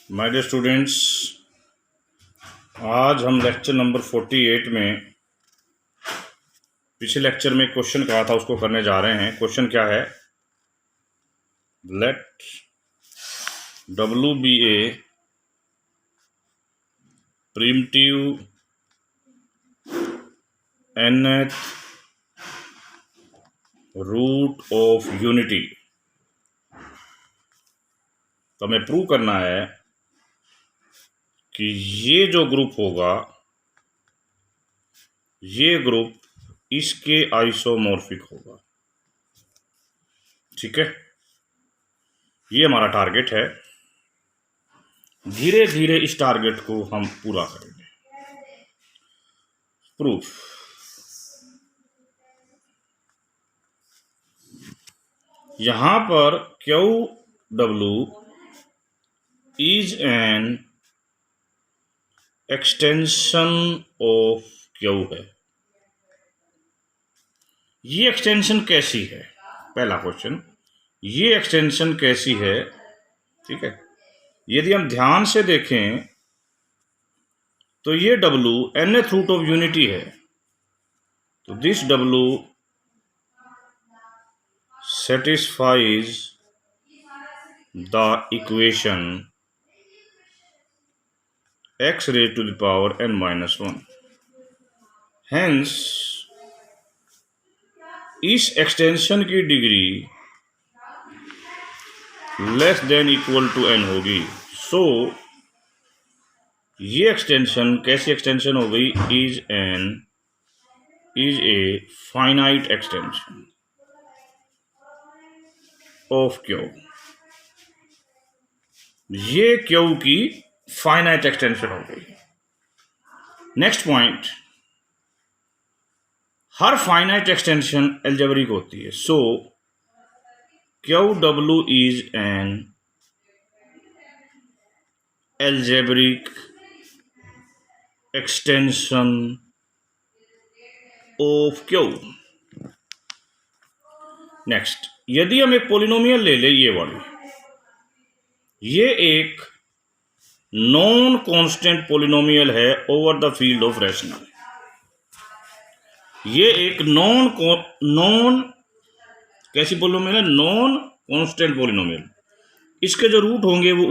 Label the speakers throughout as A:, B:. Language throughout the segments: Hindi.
A: माय डियर स्टूडेंट्स, आज हम लेक्चर नंबर 48 में पिछले लेक्चर में क्वेश्चन कहा था उसको करने जा रहे हैं। क्वेश्चन क्या है? Let W be a primitive nth root of unity. तो हमें प्रूव करना है कि ये जो ग्रुप होगा, ये ग्रुप इसके आइसोमॉर्फिक होगा। ठीक है, ये हमारा टारगेट है। धीरे धीरे इस टारगेट को हम पूरा करेंगे। प्रूफ, यहां पर QW is an extension of Q है। ये एक्सटेंशन कैसी है? पहला क्वेश्चन, ये एक्सटेंशन कैसी है? ठीक है, यदि हम ध्यान से देखें तो ये W nth root of unity है। तो this W satisfies the equation x raised to the power n minus 1. Hence, इस एक्सटेंशन की degree less than equal to n होगी। सो ये एक्सटेंशन कैसी एक्सटेंशन हो गई? Is a finite extension of Q। ये Q की फाइनाइट एक्सटेंशन हो गई। नेक्स्ट पॉइंट, हर फाइनाइट एक्सटेंशन एल्जेब्रिक होती है। सो QW is an algebraic extension of Q। Next, यदि हम एक पोलिनोमियल ले ले, ये वाली, ये एक नॉन कांस्टेंट पोलिनोमियल है over the field of rational. ये एक नॉन कैसी पोलिनोमियल है? Non constant polynomial. इसके जो रूट होंगे वो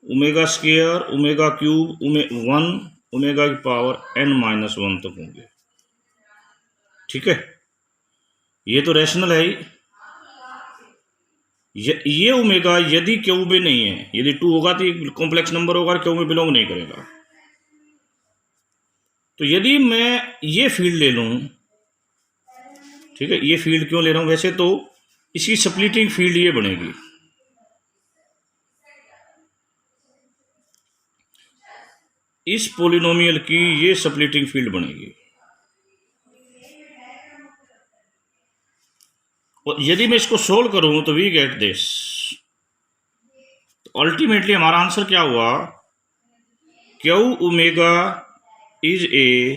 A: omega square, omega cube, 1, omega की पावर n माइनस 1 तक होंगे। ठीक है, ये तो रैशनल है ही। ये ओमेगा यदि क्यू में नहीं है, यदि 2 होगा तो ये कॉम्प्लेक्स नंबर होगा, क्यू में बिलोंग नहीं करेगा। तो यदि मैं ये फील्ड ले लूं, ठीक है, ये फील्ड क्यों ले रहा हूं? वैसे तो इसकी स्प्लिटिंग फील्ड ये बनेगी। इस पोलिनोमियल की ये स्प्लिटिंग फील्ड बनेगी। और यदि मैं इसको सोल्व करूं तो वी गेट दिस। अल्टीमेटली हमारा आंसर क्या हुआ? Q ओमेगा इज ए,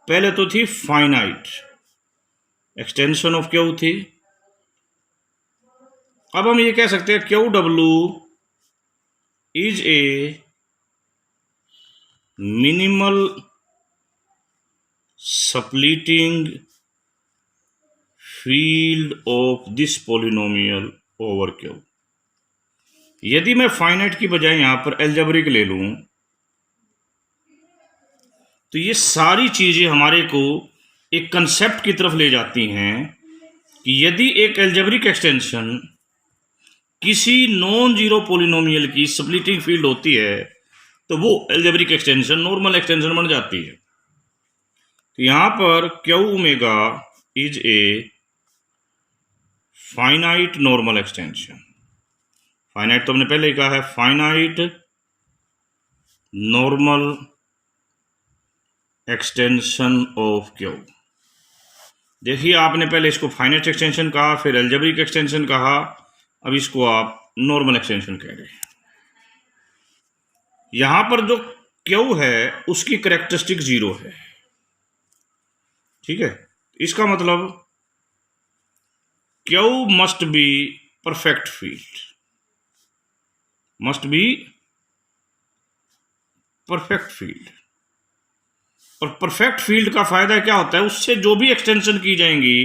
A: पहले तो थी फाइनाइट एक्सटेंशन ऑफ Q थी। अब हम ये कह सकते हैं QW is a minimal splitting field of this polynomial over Q। यदि मैं फाइनाइट की बजाय यहां पर एल्जेब्रिक ले लूं तो ये सारी चीजें हमारे को एक कंसेप्ट की तरफ ले जाती हैं कि यदि एक एल्जेब्रिक एक्सटेंशन किसी नॉन जीरो पोलिनोमियल की स्प्लिटिंग फील्ड होती है तो वो एल्जेब्रिक एक्सटेंशन नॉर्मल एक्सटेंशन बन जाती है। तो यहां पर Q omega is a finite normal extension. Finite तो हमने पहले ही कहा है, finite normal extension of Q। देखिए, आपने पहले इसको फाइनाइट एक्सटेंशन कहा, फिर एल्जेब्रिक एक्सटेंशन कहा, अब इसको आप नॉर्मल एक्सटेंशन कह रहे हैं। यहां पर जो Q है उसकी कैरेक्टरिस्टिक 0 है। ठीक है, इसका मतलब Q must be perfect field. Must be perfect field. और परफेक्ट फील्ड का फायदा क्या होता है, उससे जो भी एक्सटेंशन की जाएंगी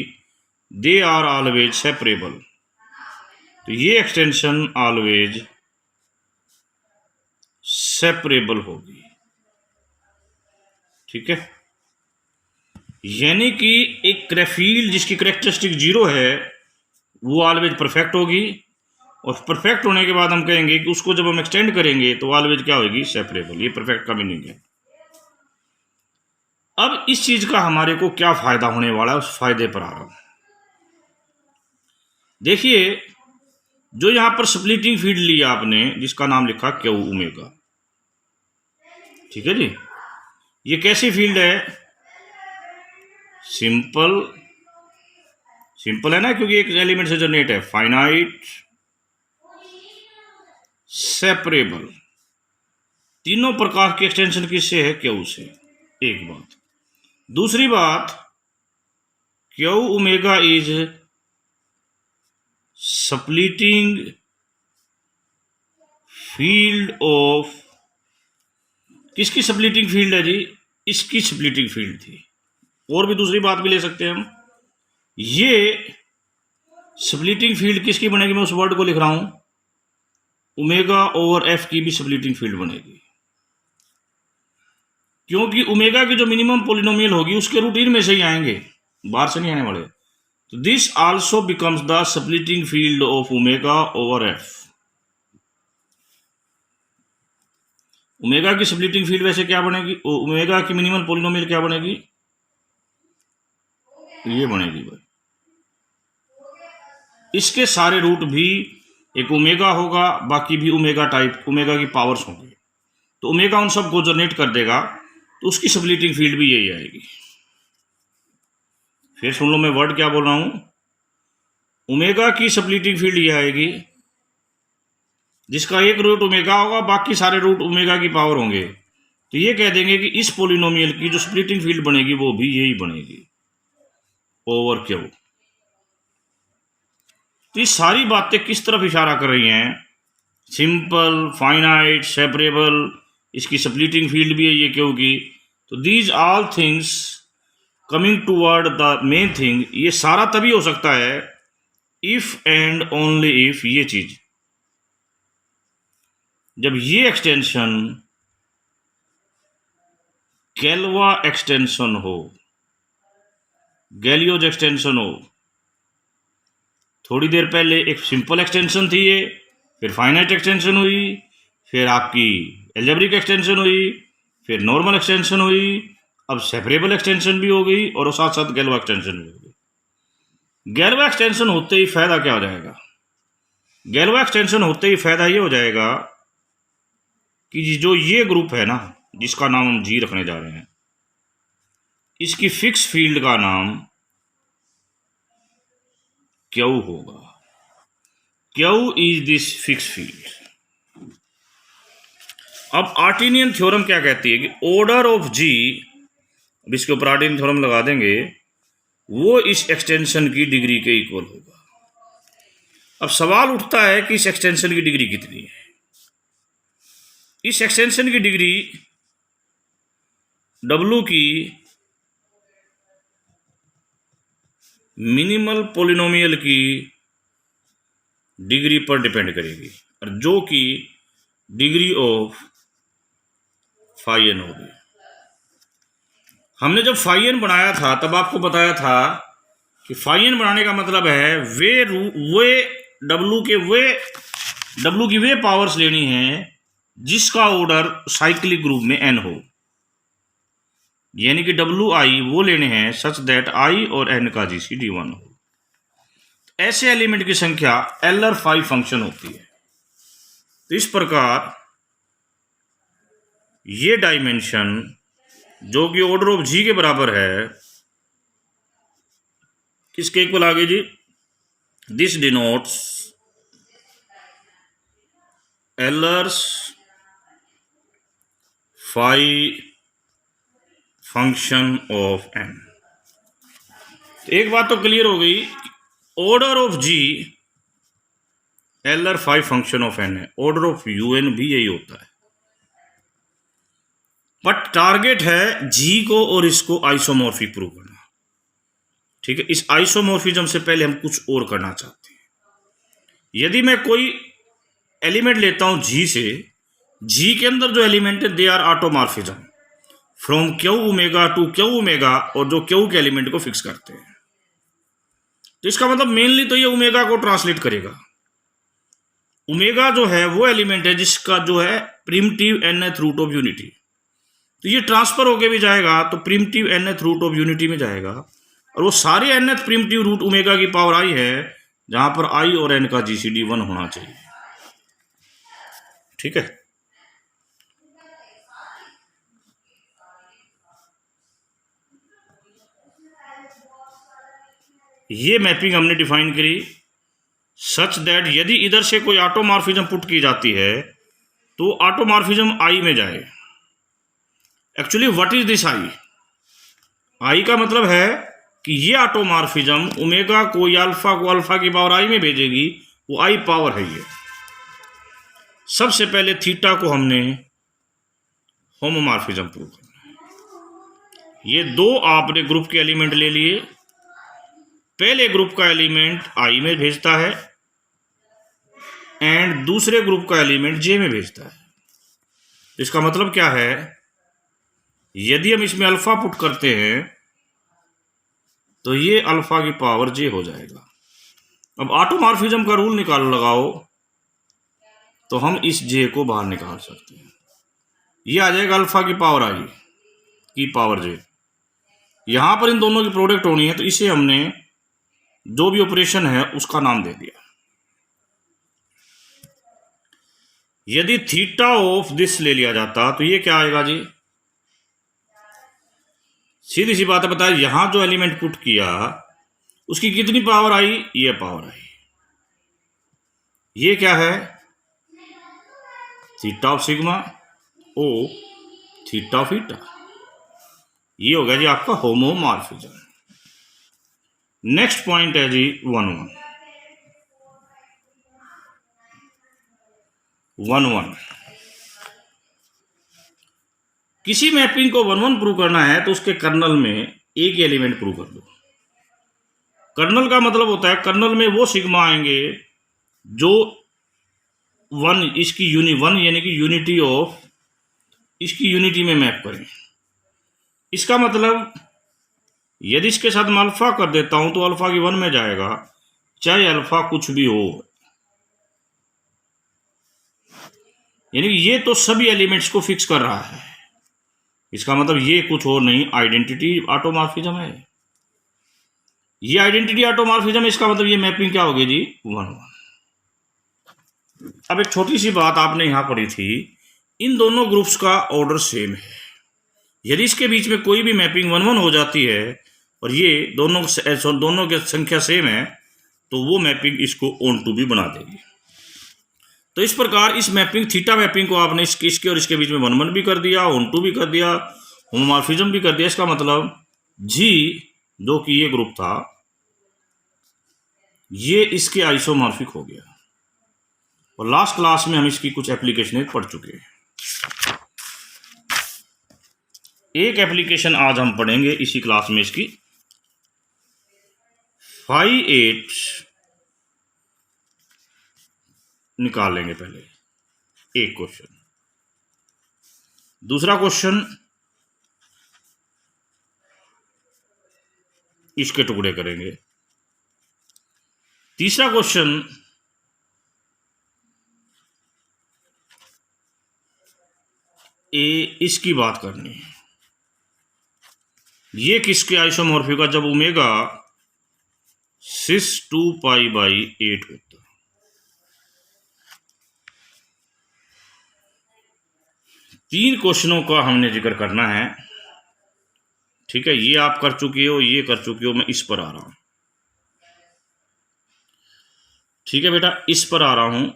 A: दे आर ऑलवेज सेपरेबल। तो ये एक्सटेंशन ऑलवेज सेपरेबल होगी, ठीक है। यानी कि एक फील्ड जिसकी करेक्टरिस्टिक 0 है वो ऑलवेज परफेक्ट होगी, और परफेक्ट होने के बाद हम कहेंगे कि उसको जब हम एक्सटेंड करेंगे तो ऑलवेज क्या होगी, सेपरेबल। ये परफेक्ट का मीनिंग है। अब इस चीज का हमारे को क्या फायदा होने वाला है, उस फायदे पर आ रहा हूं। देखिए, जो यहां पर स्प्लिटिंग फील्ड लिया आपने, जिसका नाम लिखा क्यू ओमेगा, ठीक है जी। ये कैसी फील्ड है, सिंपल है ना, क्योंकि एक एलिमेंट से जनरेट है। फाइनाइट, सेपरेबल, तीनों प्रकार की एक्सटेंशन किससे है, क्यू से। एक बात। दूसरी बात, Q omega is splitting field of, किसकी स्प्लिटिंग फील्ड है जी, इसकी स्प्लिटिंग फील्ड थी। और भी दूसरी बात भी ले सकते हैं हम। ये स्प्लिटिंग फील्ड किसकी बनेगी, मैं उस वर्ड को लिख रहा हूं, ओमेगा ओवर एफ की भी स्प्लिटिंग फील्ड बनेगी, क्योंकि ओमेगा की जो मिनिमम पोलिनोमियल होगी उसके रूट इनमें से ही आएंगे, बाहर से नहीं आने वाले। तो this also becomes the splitting field of omega over F. Omega की स्प्लिटिंग फील्ड वैसे क्या बनेगी, ओमेगा की मिनिमल पोलिनोमियल क्या बनेगी, ये बनेगी भाई। इसके सारे रूट भी एक ओमेगा होगा, बाकी भी ओमेगा टाइप, ओमेगा की पावर्स होंगी। तो ओमेगा उन सब को जनरेट कर देगा, तो उसकी स्प्लिटिंग फील्ड भी यही आएगी। फिर सुन लो मैं वर्ड क्या बोल रहा हूं, ओमेगा की स्प्लिटिंग फील्ड ये आएगी जिसका एक रूट ओमेगा होगा, बाकी सारे रूट ओमेगा की पावर होंगे। तो ये कह देंगे कि इस पोलिनोमियल की जो स्प्लिटिंग फील्ड बनेगी वो भी यही बनेगी, ओवर क्यू। तो ये सारी बातें किस तरफ इशारा कर रही हैं, सिंपल, फाइनाइट, सेपरेबल, इसकी स्प्लिटिंग फील्ड भी है ये क्यू की। तो these all things coming toward the main thing, ये सारा तभी हो सकता है इफ एंड ओनली इफ, ये चीज जब ये एक्सटेंशन गैलवा एक्सटेंशन हो, गैलियोज एक्सटेंशन हो। थोड़ी देर पहले एक सिंपल एक्सटेंशन थी ये, फिर फाइनाइट एक्सटेंशन हुई, फिर आपकी एल्जेब्रिक एक्सटेंशन हुई, फिर नॉर्मल एक्सटेंशन हुई, अब सेपरेबल एक्सटेंशन भी हो गई, और साथ साथ गैलवा एक्सटेंशन भी हो गई। गैलवा एक्सटेंशन होते ही फायदा क्या हो जाएगा, गैलवा एक्सटेंशन होते ही फायदा ये हो जाएगा कि जो ये ग्रुप है ना, जिसका नाम हम जी रखने जा रहे हैं, इसकी फिक्स फील्ड का नाम क्यू होगा। Q is this fix field. अब आर्टिनियन थ्योरम क्या कहती है कि ऑर्डर ऑफ जी, अब इसके ऊपर आर्टिनियन थ्योरम लगा देंगे, वो इस एक्सटेंशन की डिग्री के इक्वल होगा। अब सवाल उठता है कि इस एक्सटेंशन की डिग्री कितनी है। इस एक्सटेंशन की डिग्री W की मिनिमल पोलिनोमियल की डिग्री पर डिपेंड करेगी, और जो कि डिग्री ऑफ फाई एन होगी। हमने जब फाई एन बनाया था तब आपको बताया था कि फाई एन बनाने का मतलब है W की वे पावर्स लेनी है जिसका ऑर्डर साइक्लिक ग्रुप में n हो, यानी कि WI वो लेने हैं सच दैट I और n का GCD 1 हो। ऐसे एलिमेंट की संख्या एलर फाई फंक्शन होती है। तो इस प्रकार ये डायमेंशन जो कि ऑर्डर ऑफ जी के बराबर है, किसके इक्वल आगे G, this denotes Euler's phi function of n। एक बात तो क्लियर हो गई, order of G Euler 5 function of n है, ऑर्डर ऑफ यूएन भी यही होता है। बट टारगेट है जी को और इसको आइसोमॉर्फिक प्रूव करना। ठीक है, इस आइसोमॉर्फिज्म से पहले हम कुछ और करना चाहते हैं। यदि मैं कोई एलिमेंट लेता हूं जी से, जी के अंदर जो एलिमेंट है they are automorphism from Q omega to Q omega, और जो क्यू के एलिमेंट को फिक्स करते हैं। तो इसका मतलब मेनली तो ये ओमेगा को ट्रांसलेट करेगा। ओमेगा जो है वो एलिमेंट है जिसका जो है primitive nth root of unity, तो ये ट्रांसफर होके भी जाएगा तो primitive nth root of unity में जाएगा, और वो सारे nth प्रिमिटिव रूट ओमेगा की पावर आई है, जहां पर आई और एन का जीसीडी 1 होना चाहिए। ठीक है, ये मैपिंग हमने डिफाइन करी सच दैट यदि इधर से कोई ऑटोमॉर्फिज्म पुट की जाती है तो ऑटोमॉर्फिज्म आई में जाए। Actually what is this I? I का मतलब है कि ये ऑटोमॉर्फिज्म ओमेगा को या अल्फा को अल्फा की पावर आई में भेजेगी, वो आई पावर है। ये सबसे पहले थीटा को हमने होमोमॉर्फिज्म प्रूव करना है। ये दो आपने ग्रुप के एलिमेंट ले लिए, पहले ग्रुप का एलिमेंट आई में भेजता है एंड दूसरे ग्रुप का एलिमेंट जे में भेजता है। इसका मतलब क्या है, यदि हम इसमें अल्फा पुट करते हैं तो ये अल्फा की पावर जे हो जाएगा। अब ऑटोमॉर्फिज्म का रूल लगाओ तो हम इस जे को बाहर निकाल सकते हैं। ये आ जाएगा अल्फा की पावर आई की पावर जे। यहां पर इन दोनों की प्रोडक्ट होनी है, तो इसे हमने जो भी ऑपरेशन है उसका नाम दे दिया। यदि थीटा ऑफ दिस ले लिया जाता तो ये क्या आएगा जी? सीधी सी बात है, बताया यहां जो एलिमेंट पुट किया उसकी कितनी पावर आई? ये पावर आई। ये क्या है? Theta of sigma o theta of eta. ये हो गया जी आपका होमोमॉर्फिज्म। नेक्स्ट पॉइंट है जी 1 1 किसी मैपिंग को 1 1 प्रूव करना है तो उसके कर्नल में एक एलिमेंट प्रूव कर दो। कर्नल का मतलब होता है कर्नल में वो सिग्मा आएंगे जो 1 इसकी वन यानी कि यूनिटी ऑफ इसकी यूनिटी में मैप करें। इसका मतलब यदि इसके साथ मैं अल्फा कर देता हूं तो अल्फा की 1 में जाएगा, चाहे अल्फा कुछ भी हो। यानी कि ये तो सभी एलिमेंट्स को फिक्स कर रहा है। इसका मतलब ये कुछ और नहीं, आइडेंटिटी ऑटोमॉर्फिज्म है। ये आइडेंटिटी ऑटोमॉर्फिज्म, इसका मतलब ये मैपिंग क्या होगी जी? 1 1। अब एक छोटी सी बात आपने यहां पढ़ी थी, इन दोनों ग्रुप्स का ऑर्डर सेम है। यदि इसके बीच में कोई भी मैपिंग 1 1 हो जाती है और ये दोनों की संख्या सेम है तो वो मैपिंग इसको ऑन टू भी बना देगी। तो इस प्रकार इस मैपिंग थीटा मैपिंग को आपने इसके और इसके बीच में 1 1 भी कर दिया, ऑन टू भी कर दिया, होमोमॉर्फिज्म भी कर दिया। इसका मतलब जी जो कि ये ग्रुप था ये इसके आइसोमॉर्फिक हो गया। और लास्ट क्लास में हम इसकी कुछ एप्लीकेशन पढ़ चुके हैं। एक एप्लीकेशन आज हम पढ़ेंगे इसी क्लास में इसकी 5 8 निकालेंगे। पहले एक क्वेश्चन, दूसरा क्वेश्चन इसके टुकड़े करेंगे, तीसरा क्वेश्चन इसकी बात करनी है। ये किसके आइसोमॉर्फिक का? जब ओमेगा 6 2 पाई बाई 8 होता। तीन क्वेश्चनों का हमने जिक्र करना है। ठीक है, ये आप कर चुके हो, ये कर चुके हो, मैं इस पर आ रहा हूं। ठीक है बेटा, इस पर आ रहा हूं।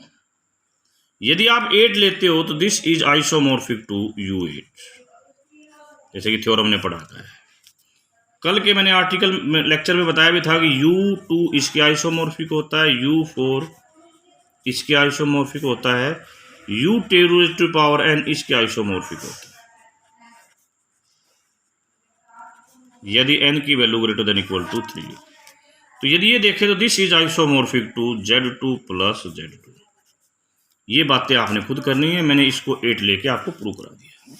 A: यदि आप 8 लेते हो तो this is isomorphic to U8, जैसे कि थ्योरम ने पढ़ा था। कल के मैंने आर्टिकल में लेक्चर में बताया भी था कि U2 इसके आइसोमॉर्फिक होता है, U4 इसके आइसोमॉर्फिक होता है, u ten to power n इसके आइसोमॉर्फिक होता है यदि n की value greater than equal to 3। तो यदि ये देखें तो this is isomorphic to Z2 plus Z2। ये बातें आपने खुद करनी है, मैंने इसको 8 लेके आपको प्रूव करा दिया।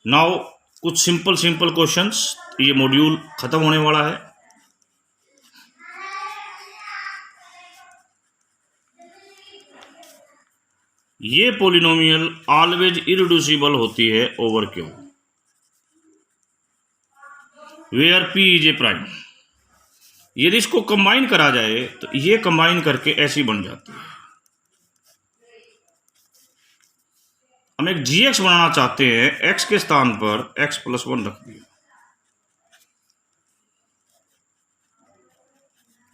A: नाउ कुछ सिंपल क्वेश्चंस, ये मॉड्यूल खत्म होने वाला है। ये पॉलिनोमियल ऑलवेज इररिड्यूसिबल होती है over Q where p is a prime. यदि इसको कंबाइन करा जाए तो ये कंबाइन करके ऐसी बन जाती है। हम एक gx बनाना चाहते हैं, x के स्थान पर x प्लस 1 रख दिया,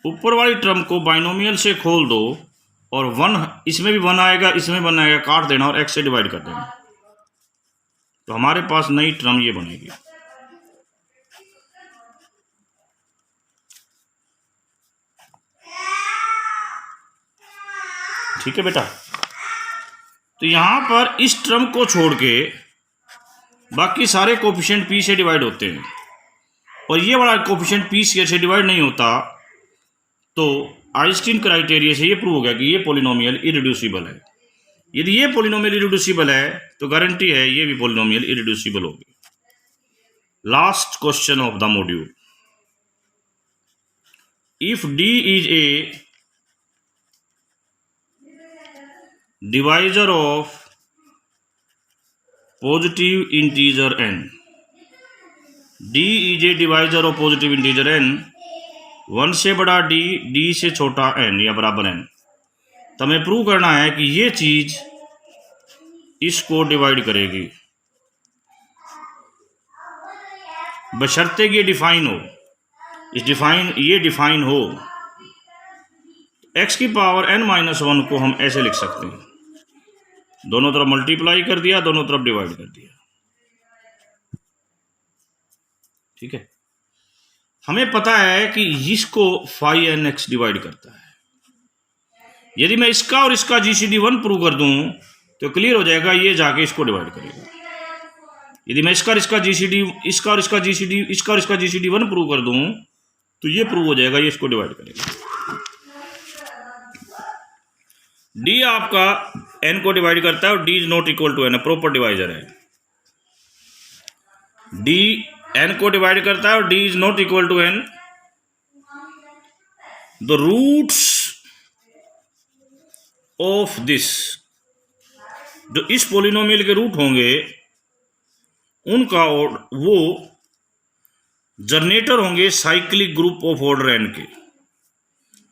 A: ऊपर वाली टर्म को बाइनोमियल से खोल दो और 1 इसमें भी 1 आएगा, इसमें 1 आएगा, काट देना और x से डिवाइड कर देना, तो हमारे पास नई टर्म ये बनेगी। ठीक है बेटा, तो यहां पर इस टर्म को छोड़ के बाकी सारे कोफिशिएंट p से डिवाइड होते हैं और ये वाला कोफिशिएंट p से डिवाइड नहीं होता, तो आइंस्टीन क्राइटेरिया से ये प्रूव हो गया कि ये पॉलिनोमियल इररिड्यूसिबल है। यदि ये पॉलिनोमियल इररिड्यूसिबल है तो गारंटी है ये भी पॉलिनोमियल इररिड्यूसिबल होगी। Last question of the module, if d is a divisor of positive integer n, d is a divisor of positive integer n, 1 से बड़ा d, d से छोटा n या बराबर n, तो हमें प्रूव करना है कि ये चीज इसको डिवाइड करेगी बशर्ते कि ये डिफाइन हो। ये डिफाइन हो, x की पावर n-1 को हम ऐसे लिख सकते हैं, दोनों तरफ मल्टीप्लाई कर दिया, दोनों तरफ डिवाइड कर दिया। ठीक है, हमें पता है कि इसको phi nx डिवाइड करता है। यदि मैं इसका और इसका GCD1 प्रूव कर दूं तो क्लियर हो जाएगा, ये जाके इसको डिवाइड करेगा। यदि मैं इसका और इसका GCD1 प्रूव कर दूं तो ये प्रूव हो जाएगा, ये इसको डिवाइड करेगा। d आपका n को डिवाइड करता है और d is not equal to n, proper divisor है। d n को डिवाइड करता है और d is not equal to n। The roots of this, जो इस पॉलिनोमियल के रूट होंगे उनका वो जनरेटर होंगे cyclic group of order n के।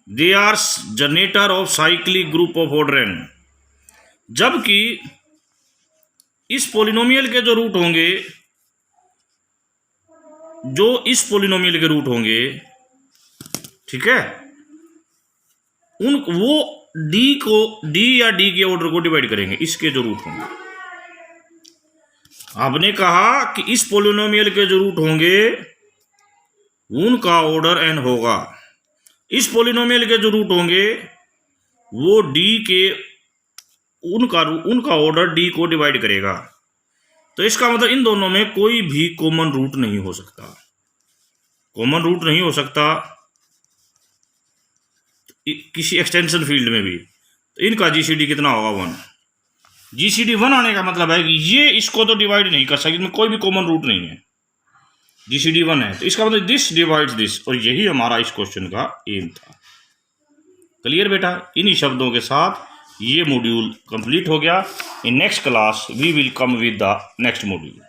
A: They are generator of cyclic group of order n। जबकि इस पॉलिनोमियल के जो रूट होंगे, जो इस पॉलिनोमियल के रूट होंगे, ठीक है, वो d या d के ऑर्डर को डिवाइड करेंगे, इसके जो रूट होंगे। आपने कहा कि इस पॉलिनोमियल के जो रूट होंगे उनका ऑर्डर n होगा, इस पॉलिनोमियल के जो रूट होंगे वो d के उनका ऑर्डर d को डिवाइड करेगा। तो इसका मतलब इन दोनों में कोई भी कॉमन रूट नहीं हो सकता, कॉमन रूट नहीं हो सकता किसी एक्सटेंशन फील्ड में भी। तो इनका GCD कितना होगा? 1। GCD 1 आने का मतलब है कि ये इसको तो डिवाइड नहीं कर सकती, इनमें कोई भी कॉमन रूट नहीं है, GCD 1 है, तो इसका मतलब दिस डिवाइड्स दिस, और यही हमारा इस क्वेश्चन का एम था। क्लियर बेटा? इन्हीं शब्दों के साथ ये मॉड्यूल कंप्लीट हो गया। In next class we will come with the next module.